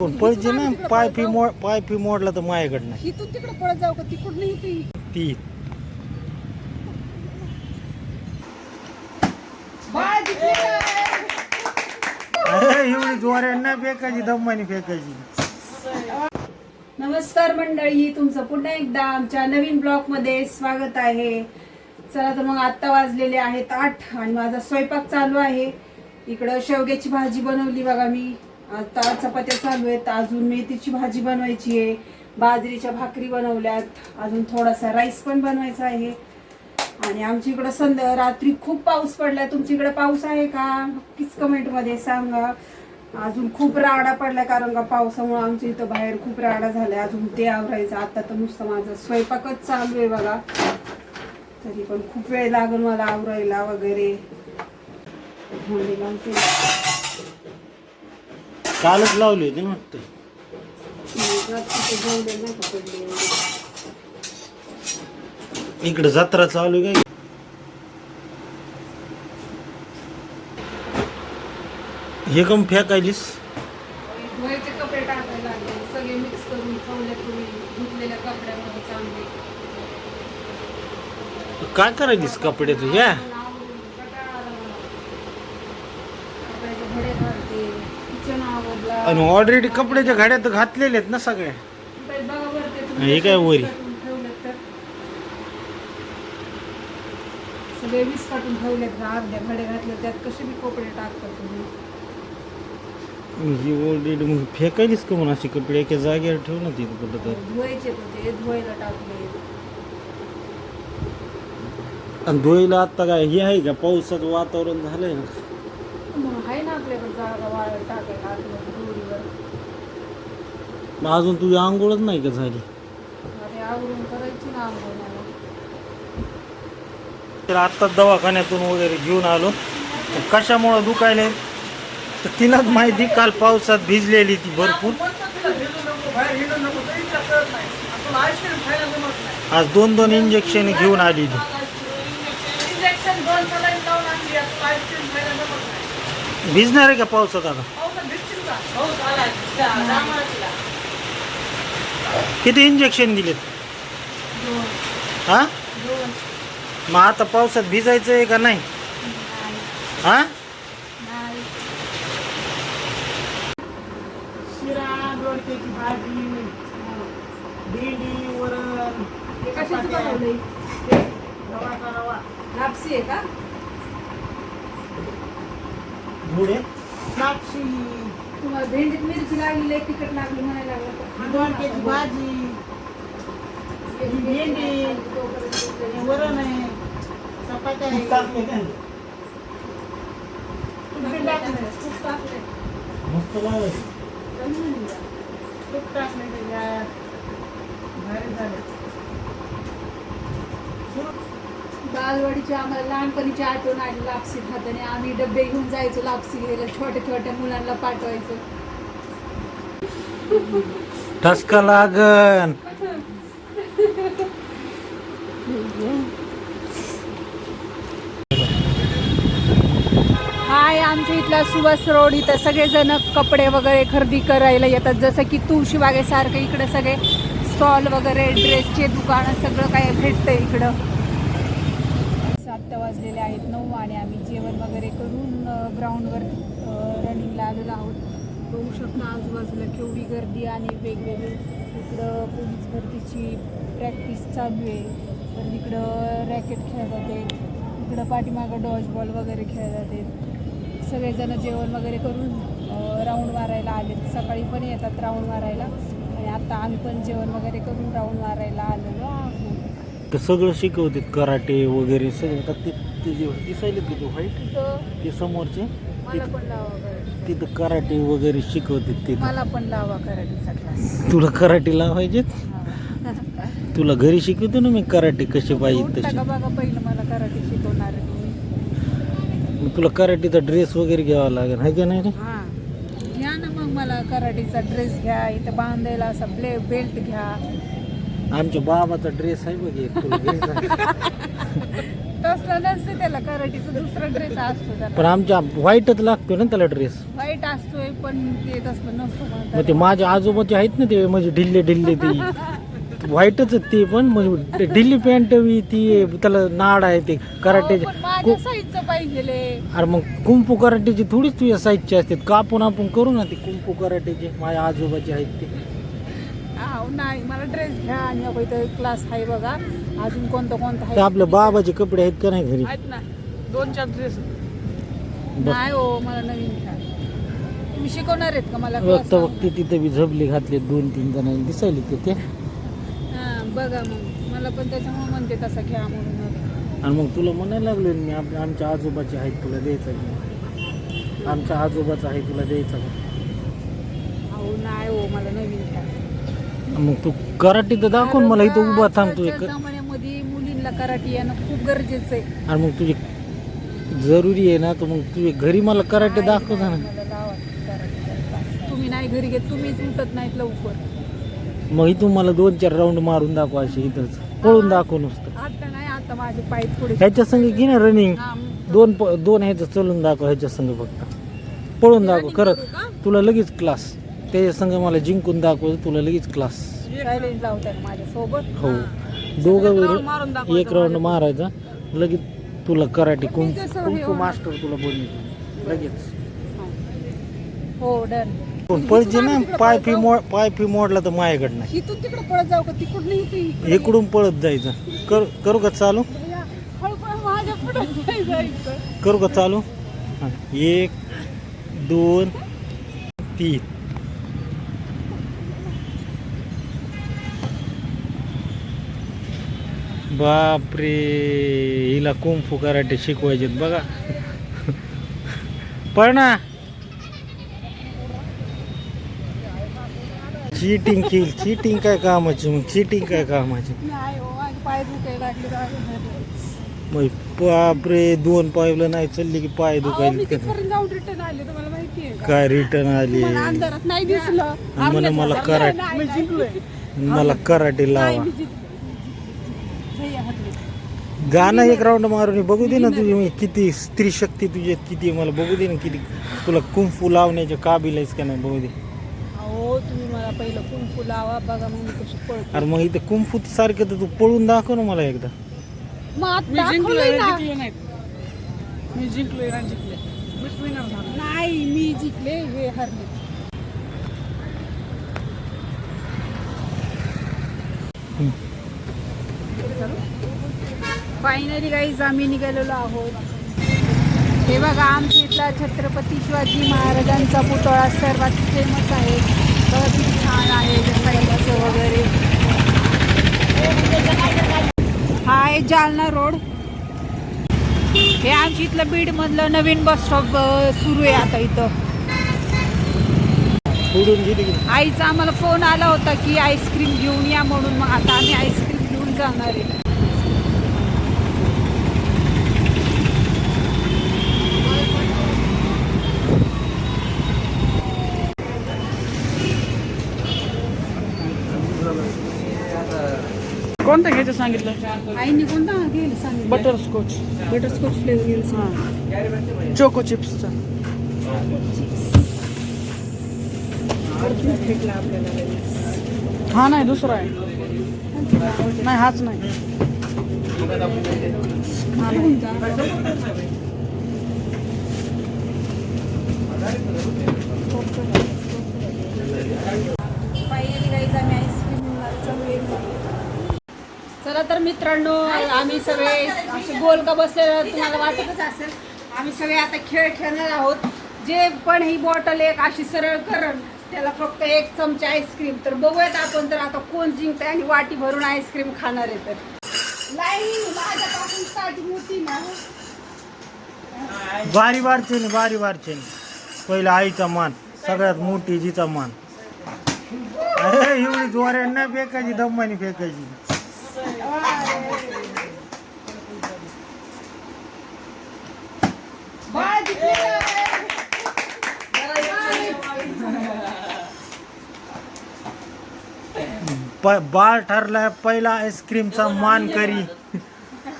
पळचे ना पाय फी मोडला तर माझ्याकडनं इथून तिकडे पळत जाऊ का तिकडून नाही ती एवढी जोऱ्यांना फेकायची दम्मानी फेकायची. नमस्कार मंडळी, तुमचं पुन्हा एकदा आमच्या नवीन ब्लॉग मध्ये स्वागत आहे. चला तर मग आता वाजलेले आहेत 8 आणि माझा स्वयंपाक चालू आहे. इकडं शेवग्याची भाजी बनवली बघा मी. आता चपात्या चालू आहेत. अजून मेथीची भाजी बनवायची आहे. बाजरीच्या भाकरी बनवल्यात. अजून थोडासा राईस पण बनवायचा आहे. आणि आमच्या इकडं रात्री खूप पाऊस पडलाय. तुमच्या इकडे पाऊस आहे का? नक्कीच कमेंट मध्ये सांगा. अजून खूप राडा पडलाय कारण का पावसामुळे आमच्या इथं बाहेर खूप राडा झालाय. अजून ते आवरायचं. आता तर नुसतं माझं स्वयंपाकच चालू आहे बघा. तरी पण खूप वेळ लागेल मला आवरायला वगैरे. कालच लावली होती ना वाटतं. इकडे जत्रा चालू काय? हे कम फेकायलीस? धुवायचे कपडे टाकायला लागले. सगळे मिक्स करून ठेवले तुम्ही धुतलेल्या कपड्यामध्ये चांगले. काय करायलीस कपडे तुझ्या? आणि ऑलरेडी कपड्याच्या घड्यात घातलेले आहेत ना सगळ्या. हे काय वरी सगळे वीस काटून ठेवलेत. अर्ध्या घडे घातले त्यात कसे बी कपडे टाकतात तुम्ही. ऑलरेडी मग फेकायलीस का म्हणून अशी कपडे एका जागेवर ठेव ना तिथे कुठं तर. धुवायचे ते धुवायला टाकले. आणि धुवायला आता काय हे आहे का? पावसाचं वातावरण झालंय ना. आहे ना आपल्याकडे जागा वाळत टाकायला दोरीवर. मग अजून तुझी आंघोळच नाही का झाली? अरे आवरून करायची ना आंघोळ. तर आत्ता दवाखान्यातून वगैरे घेऊन आलो. कशामुळं दुखायले तर तिलाच माहिती. काल पावसात भिजलेली ती भरपूर. आज 2 इंजेक्शन घेऊन आली ती. भिजणार आहे का पावसात आता? किती इंजेक्शन दिलेत? हा, मग आता पावसात भिजायचं आहे का नाही? हा, शिरा, दोडक्याची भाजी, भेंडी, वरण. कशाचं बनवलंय? रवाचा रवा. लापसी आहे का? धुळे लापशी. तुम्हाला भेंडीत मिरची लागली आहे, तिखट लागली म्हणायला लागलं. दोडक्याची भाजी, भेंडी, वरण आहे, चपात्या आहे. मस्त लागलं. तूप टाकलं त्याच्यात. भारी झालं. बालवाडीची आम्हाला लहानपणीची आठवण आली लापसी खाताने. आम्ही डबे घेऊन जायचो लापसी घ्यायला. छोट्या छोट्या मुलांना पाठवायचो. ठसका लागन. हाय, आमच्या इथला सुभाष रोड. इथं सगळेजण कपडे वगैरे खरेदी करायला येतात. जसं की तुळशीबागेसारखं इकडे सगळे स्टॉल वगैरे, ड्रेसचे दुकानं, सगळं काय भेटतं इकडं. 7 वाजलेले आहेत 9 आणि आम्ही जेवण वगैरे करून ग्राउंडवर रनिंगला आलेलो आहोत. बघू शकता आजूबाजूला केवढी गर्दी आणि वेगवेगळी. इकडं पोलीस भरतीची प्रॅक्टिस चालू आहे. तर इकडं रॅकेट खेळत जाते. इकडं पाठीमागं डॉजबॉल वगैरे खेळत जाते. सगळेजण जेवण वगैरे करून राऊंड मारायला आलेत. सकाळी पण येतात राऊंड मारायला. आणि आता आम्ही पण जेवण वगैरे करून राऊंड मारायला आलेलो आहोत. तर सगळं शिकवते कराटे वगैरे सगळं. ते जे दिसायले तिथे व्हाईट ते समोरचे मला पण लावा कराटे. तिथं कराटे वगैरे शिकवते. ते मला पण लावा कराटेचा क्लास. तुला कराटे लावायचे? तुला घरी शिकवतो ना मी कराटे कसे पाहिजे तसे. बघा पहिलं मला कराटे शिकवणार आहे तुम्ही. तुला कराटेचा ड्रेस वगैरे घ्यावा लागेल आहे का नाही रे? हां, घ्या ना मग. मला कराटेचा ड्रेस घ्या. इथं बांधायला असा बेल्ट घ्या. आमच्या बाबाचा ड्रेस आहे बघ एक. तुला घ्यायचा? तसलं नसतं त्याला, कराटीचा दुसरा ड्रेस असतो पण त्याला. आमच्या व्हाईटच लागतो ना त्याला ड्रेस. वाईट असतोय पण ते तसलं नसतं मग ते म्हणतात. माझ्या आजोबाचे आहेत ना ते म्हणजे ढिल्ले ढिल्ले ते व्हाईटच आहेत ते पण म्हणजे ढिल्ली पॅन्ट ती त्याला नाड आहे ते कराटे. पण माझ्या साईजचं पाहिजे. अरे मग कुंफू कराटेची थोडीच तुझ्या साईजचे असतात, कापून आपण करू ना ते कुंफू कराटेचे. माझ्या आजोबाचे आहेत ते. नाही मला ड्रेस घ्या आणि अगं इथं क्लास आहे बघा, अजून कोणतं कोणतं ते आहे. आपल्या बाबाचे कपडे आहेत का नाही घरी? आहेत ना 2-4 ड्रेस. बघ. नाही हो, मला नवीन घ्या. तुम्ही शिकवणार आहेत का मला बघता class? बघते तिथे बी झबले घातले 2-3 जणांनी दिसायले ते. हां, बघा मग मला पण त्याच्यामुळे म्हणते तसं घ्या म्हणून. आणि मग तुला म्हणायला लागलो मी आमच्या आजोबाचे आहेत तुला द्यायचं का? आमच्या आजोबाचं आहे तुला द्यायचं का? अहो नाही हो, मला नवीन घ्या. मग तू कराटे तर दाखवून मला इथं उभा थांबतो एक. आजकालच्या जमान्यामध्ये मुलींना कराटे येणं खूप गरजेचं आहे. आणि मग तुझे जरुरी आहे ना, तर मग तुझे घरी मला कराटे दाखव ना. मला लावा कराटेचा class. तुम्ही नाही घरी घेत, तुम्हीच उठत नाहीत लवकर. मग इथून मला 2-4 राऊंड मारून दाखव असे इथंच पळून दाखव नुसतं. आता नाही, आता माझे पाय थोडे. ह्याच्या संग घे ना रनिंग. दोन ह्याचं चलून दाखव ह्याच्या संग फक्त. पळून दाखव करत तुला लगेच क्लास. त्याच्या संग मला जिंकून दाखव तुला लगेच क्लास. चॅलेंज लावताय माझ्या सोबत. हो दोघं एक राऊंड मारायचा लगेच तुला कराटे कुंफू मास्टर तुला बनवतो लगेच. हो डन. पण पळजे ना पाय फी मोडला तर माझ्याकडं नाही. इथून तिकडे पळत जाऊ का? तिकडून इथे इकडून पळत जायचं. करू का चालू? माझ्या पुढे नाही जायचं. करू का चालू? 1 2 3. बापरे, हिला कुंफू कराटे शिकवायचे बघा. पण ना चीटिंग केली. चीटिंग काय कामाची? मग चीटिंग काय कामाची? नाही हो, माझे पाय दुखायला लागले. मग बापरे, 2 पावलं नाही चालली की पाय दुखायला. तिथपर्यंत जाऊन रिटर्न आले, तुम्हाला माहिती आहे का? काय रिटर्न आली? मला अंधारात नाही दिसलं. म्हणे मला मी जिंकलोय. मला कराटे लावा. मी जिंकलोय. गाणं एक राऊंड मारून बघू दे ना तुझी किती स्त्री शक्ती तुझ्यात किती. मला बघू दे ना किती तुला कुंफू लावण्याचे काबिल आहेस का नाही बघू दे. हो, तुम्ही मला पहिलं कुंफू लावा बघा, मग मी कशी पळते. अरे मग इथे कुंफू सारखं तर तू पळून दाखव ना मला एकदा. मग आता दाखवलंय ना. मी जिंकलोय ना, जिंकले. मीच विनर झालो. नाही, मी जिंकले, हे हरले. फायनली गाईज आम्ही निघालेलो आहोत. हे बघा, आमच्या इथला छत्रपती शिवाजी महाराजांचा पुतळा सर्वात फेमस आहे. बघा किती छान आहे साईडचं वगैरे. हा आहे जालना रोड. हे आमच्या इथलं बीडमधलं नवीन बस स्टॉप सुरू आहे आता इथं. पुढून गेली की आईचा आम्हाला फोन आला होता की आईस्क्रीम घेऊन या म्हणून, मग आता आम्ही आईस्क्रीम घेऊन जाणार आहे. कोणतं घ्यायचं सांगितलं? आईने कोणता घ्यायला सांगितलं? बटरस्कॉच, बटरस्कॉच फ्लेवर घ्यायला सांगितलं. चोको चिप्सचा. भेटला आपल्याला. हा नाही, दुसरा आहे. नाही, हाच नाही. फायनली गाईज आम्ही आईस्क्रीम चला तर मित्रांनो, आम्ही सगळे असे गोल का बसलेलो तुम्हाला वाटतच असेल. आम्ही सगळे आता खेळ खेळणार आहोत. जे पण ही बॉटल एक अशी सरळ करण त्याला फक्त 1 चमचा आईस्क्रीम. तर बघूयात आपण तर आता कोण जिंकतंय आणि वाटी भरून आईस्क्रीम खाणार आहे. तर लाईन माझ्यापासून स्टार्टिंग होती ना. बारी बारचे पहिला आईचा मान सगळ्यात मोठी जिचा मान. अरे एवढी जोऱ्यानं नाही फेकायची, दम्मानी फेकायची. बाळ ठरलाय पहिला आईस्क्रीमचा मान करी.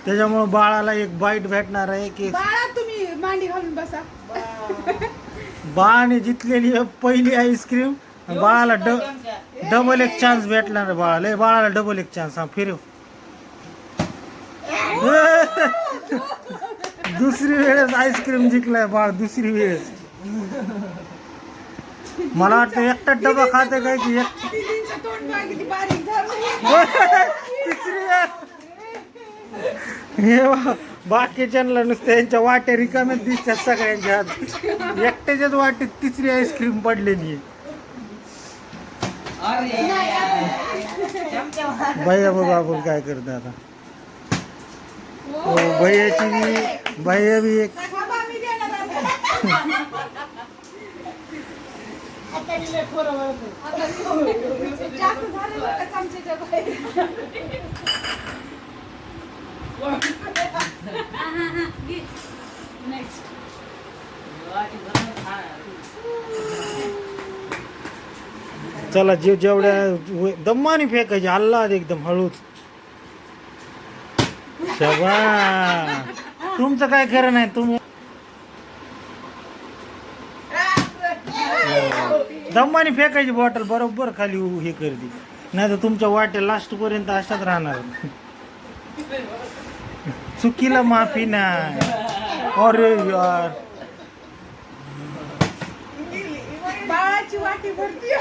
त्याच्यामुळे बाळाला एक बाईट भेटणार आहे की बाळा तुम्ही मांडी घालून बसा. बाळाने जितलेली आहे पहिली आईस्क्रीम. बाळाला डबल एक चान्स भेटणार आहे बाळाला. बाळाला डबल एक चान्स. हा फिरव. दुसरी वेळेस आईस्क्रीम जिंकलाय बाळ. दुसरी वेळेस. मला वाटतं एकटा डबा खाते काय की दीदींचं तोंड बघा किती बारीक झालं. तिसरी वेळ. हे बघ, बाकीच्यांना नुसतं यांच्या वाट्या रिकाम्यात दिसतात सगळ्यांच्या हात. एकट्याच्याच वाटेत तिसरी आईस्क्रीम पडलेली आहे. भैया बघ आपण काय करत आता. भैयाची बी भैया बी एक थांबा, मी देणार आता. जास्त झालं बरं का चमच्याच्या बाहेर. चला जेवढ्या दम्मानी फेकायची. अल्लाद एकदम हळूच. शबा तुमचं काय खरं नाही. तुम्ही दम्मानी फेकायची बॉटल बरोबर खाली हे करते. नाही तर तुमच्या वाट्या लास्ट पर्यंत अशाच राहणार. चुकीला माफी नाही. अरे यार बाळाची वाटी भरती.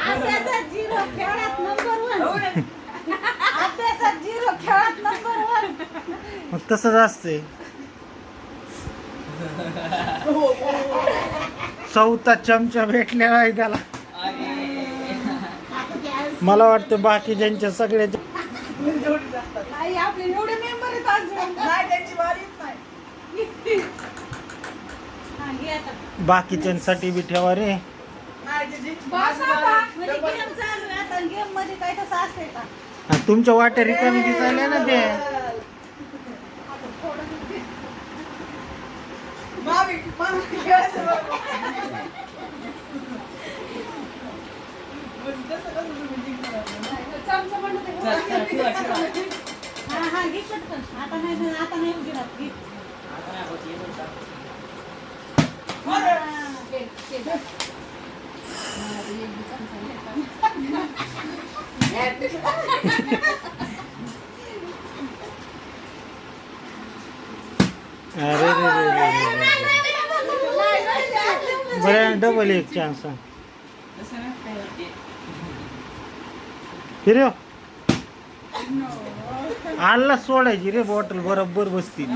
अभ्यासात झिरो, खेळात नंबर 1. अभ्यासात झिरो, खेळात नंबर 1. मग तसंच असतंय. चौथा चमचा भेटलेला आहे त्याला. मला वाटतं बाकी ज्यांच्या सगळ्याच्या आई आपले एवढे मेंबर आहेत अजून. नाही त्यांची वारीच नाही. बाकीच्यांसाठी बी ठेवा रे. बस आता. म्हणजे गेम चालू आहे आता. गेम मध्ये काय तसं असते का? आणि तुमच्या वाट्या रिकामी दिसायला ना ते. अरे बरं डबल एक चान्स. फिरव. आला सोडायची रे बॉटल बरोबर बसती.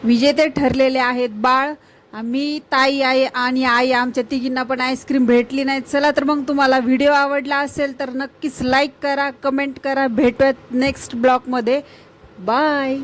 विजेते ठरलेले आहेत बाळ. आम्ही ताई आई आणि आई आमच्या तिघींना पण आईस्क्रीम भेटली नाही. चला तर मग तुम्हाला व्हिडिओ आवडला असेल तर नक्कीच लाईक करा, कमेंट करा. भेटूयात नेक्स्ट ब्लॉगमध्ये. बाय.